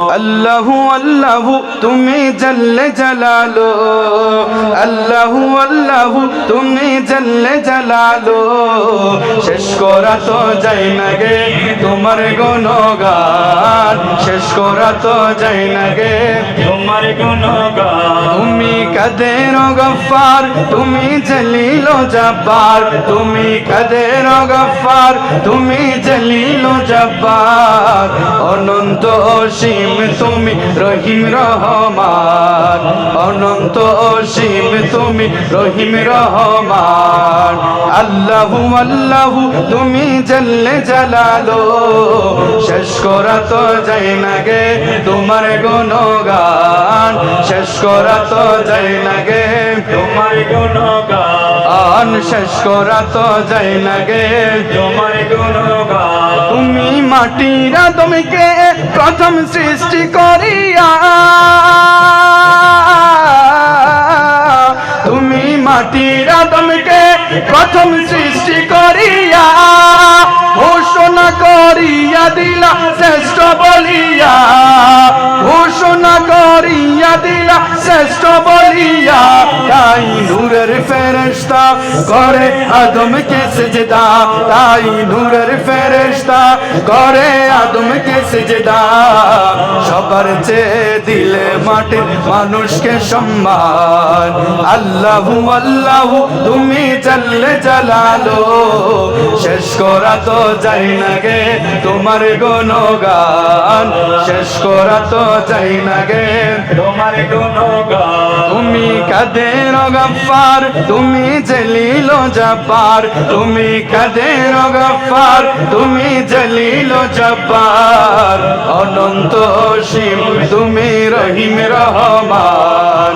আল্লাহু আল্লাহু তুমি জল্লে জালালো, আল্লাহু আল্লাহু তুমি জল্লে জালালো। শেষ করা তো যায় না গে তোমার গুণগান, শেষ করা তো যায় না গে তোমার গুণগান। তুমি কাদের গফফার, তুমি জলিল জব্বার, তুমি কাদের গফফার, তুমি জলিল জব্বার। অনন্ত অসীম তুমি রহিম রহমান, অনন্ত অসীম তুমি রহিম রহমান। আল্লাহু আল্লাহু তুমি জল্লে জালালো, শেষ করা তো যায় না গে তোমার গুণগান, শেষ করা তো যায় না গে তোমার গুণগান, শেষ করা তো যায় না গে তোমার গুণগান। তুমি মাটির আদমকে প্রথম সৃষ্টি করিয়া, তুমি মাটির আদমকে প্রথম সৃষ্টি করিয়া ঘোষণা করিয়া দিলা শ্রেষ্ঠ বলিয়া, ঘোষণা করিয়া দিলা শ্রেষ্ঠ বলিয়া। তাই নূরের ফেরেশতা করে আদমকে সিজদা, তাই নূরের ফেরেশতা করে আদমকে সিজদা। সবার চেয়ে দিলে মাটির মানুষকে সম্মান। আল্লাহু আল্লাহু তুমি জল্লে জালালো, শেষ করা তো যায় না গে তোমার গুণগান, শেষ করা তো যায় না গে তোমার গুণগান। তুমি কাদের গফফার, তুমি জলিল জব্বার, তুমি কাদের গফফার, তুমি জলিল জব্বার। অনন্ত অসীম তুমি রহিম রহমান,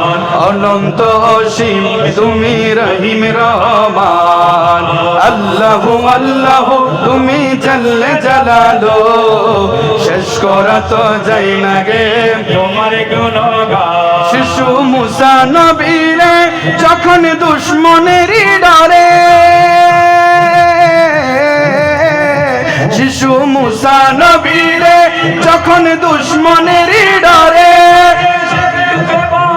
অনন্ত অসীম তুমি রহিম রহমান। আল্লাহু আল্লাহু তুমি জল্লে জালালো, শেষ করা তো যায় না গে তোমার গুণগান। শিশু মুসা নবীরে যখন দুশ্মনেরই ডরে, শিশু মুসা নবীরে যখন দুশ্মনেরই ডরে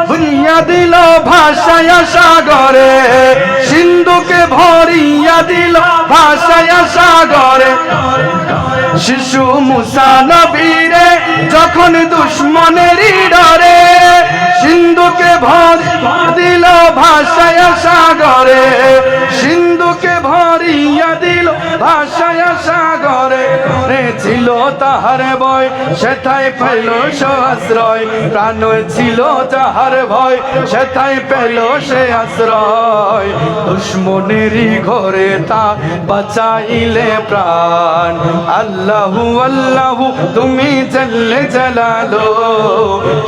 ভরিয়া দিল ভাষায় সাগরে, সিন্ধুকে ভরিয়া দিল ভাষায় সাগরে। শিশু মুসা নবীরে যখন দুশ্মনেরই ডরে সিন্ধুকে ভরিয়া দিল ভাষায় সাগরে, সিন্ধুকে ভরিয়া দিল ভাষায় সাগরে। ছিল তাহার ভয় সেথায় পেল সে আশ্রয়, প্রাণ ছিল তাহার ভয় সেথায় পেল সে আশ্রয়। দুশ্মনেরই ঘরে তা বাঁচাইলে প্রাণ। আল্লাহু আল্লাহু তুমি জল্লে জালালো,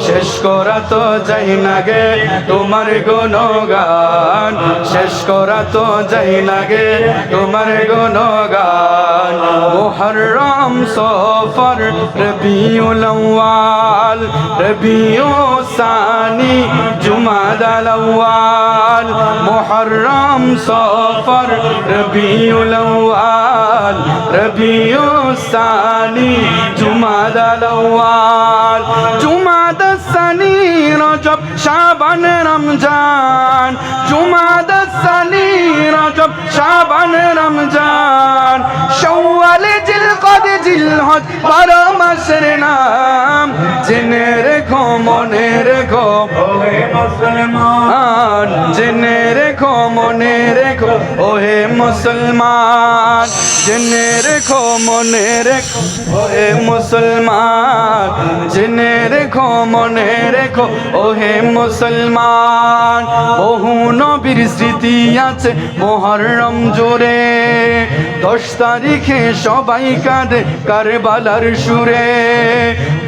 শেষ করা তো যায় না গে তোমার গুণগান, শেষ করা তো যায় না গে তোমার গুণগান। মুহররম সফর রবিউল আউয়াল, রবিউল সানি জুমাদাল আউয়াল। মুহররম সফর রবিউল আউয়াল, রবিউল সানি জুমাদাল আউয়াল। জুমাদা সানি রজব শাবান রমজান, জুমাদা সানি রজব শাবান রমজান। শাওয়াল জিলকদ জিলহজ 12 মাসের নাম। জেনে রেখো মনে রেখো ওহে মুসলমান, জেনে রেখো মনে রেখো ওহে মুসলমান, জেনে রেখো মনে রেখো ওহে মুসলমান, জেনে রেখো মনে রেখো ওহে মুসলমান। বহু নবীর স্মৃতি আছে মুহররম জুড়ে, 10 তারিখে সবাই কাঁদে কারবালার সুরে।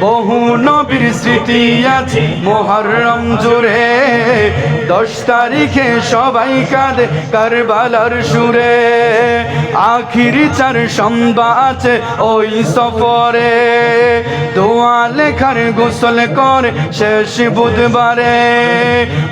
বহু নবীর স্মৃতি আছে মুহররম জুড়ে, 10 তারিখ তারিখে সবাই কাঁদে কারবালার সুরে আখিরি 4 সন্ধ্যা আছে ওই সফরে দোয়া লেখার গোসল করে শেষ বুধবারে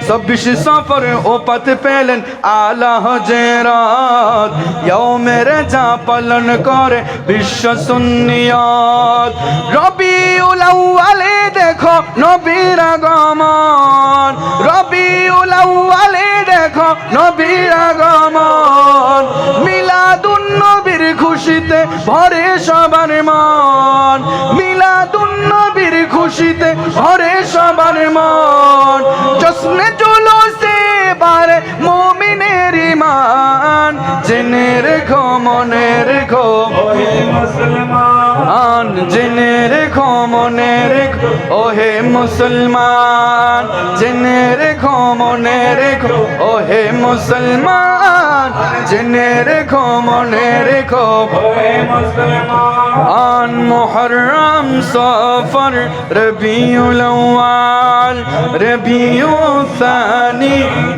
26 সফর ওপাত পেলেন আলা হযরত ইয়াউমে রেজা পালন করে বিশ্ব সুন্নিয়ত রবিউল আউয়ালে দেখো নবীর আগমন রবিউল আউয়ালে দেখো নবীর আগমন মিলাদুন নবীর খুশিতে ভরে সবার মন মিলাদুন নবীর খুশিতে ভরে সবার মন জশ্নে জুলুসে বারে মুমিনের ঈমান জেনে রেখো মনে রেখো ওহে মুসলমান জেনে রেখো মনে রেখো ওহে মুসলমান জেনে রেখো মনে রেখো ওহে মুসলমান জেনে রেখো মনে রেখো ওহে মুসলমান মুহররম সফর রবিউল আউয়াল রবিউল সানি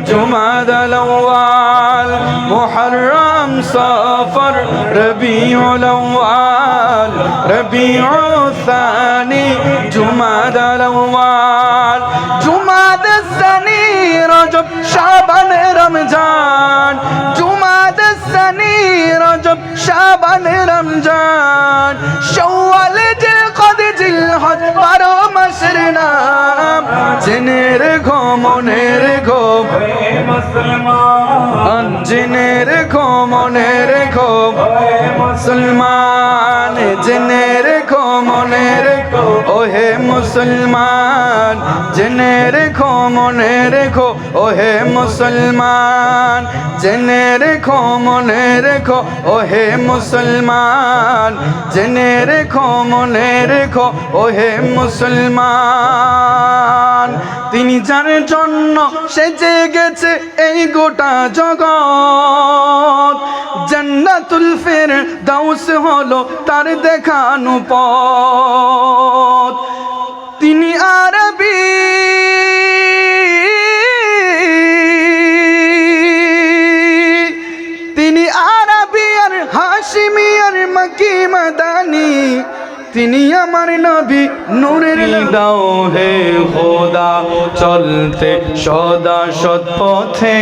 জুমাদাল আউয়াল মুহররম সফর রবিউল আউয়াল রবিউল সানি জুমাদাল আউয়াল জুমাদাস সানি রজব শাবান রমজান জুমাদাস সানি রজব শাবান রমজান শাওয়াল জিলকদ জিলহজ 12 মাসের নাম জেনে রেখো মনে রেখো ওহে মুসলমান জেনে রেখো মনে রেখো ওহে মুসলমান জেনে রেখো মনে রেখো ওহে মুসলমান জেনে রেখো মনে রেখো ওহে মুসলমান জেনে রেখো মনে রেখো ওহে মুসলমান জেনে রেখো মনে রেখো ওহে মুসলমান তিনি যার জন্য সেজে গেছে এই গোটা জগৎ জান্নাতুল ফেরদাউস হলো তার দেখানো পথ তিনি আরবি আর হাশিমি আর মক্কি মাদানী তিনি আমার নবী নূরের দাও হে খোদা চলতে সদা সৎ পথে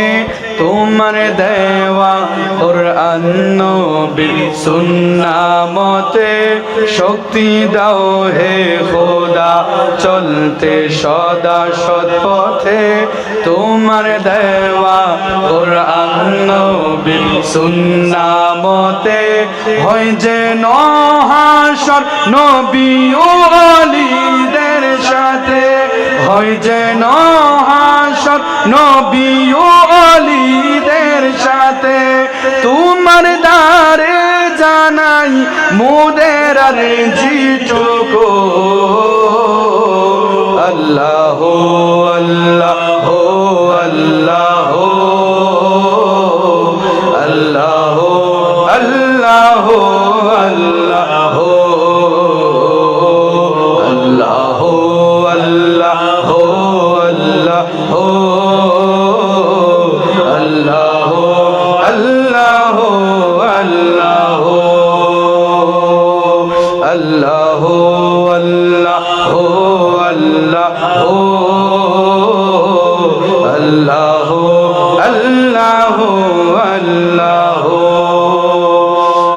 তোমার দেওয়া কুরআন নবীর সুন্নাহ মতে শক্তি দাও হে খোদা চলতে সদা সৎ পথে তোমার দেওয়া কুরআন নবীর সুন্নাহ মতে হয় যেন হাসর নবী ও ওলিদের সাথে হয় যেন হাসর নবী ও ওলিদের সাথে তোমার দ্বারে জানাই মোদের আরজিটুকু আল্লাহ আল্লাহ আল্লাহ আল্লাহ আল্লাহ আল্লাহ Allah, Allah, Allah, Allah.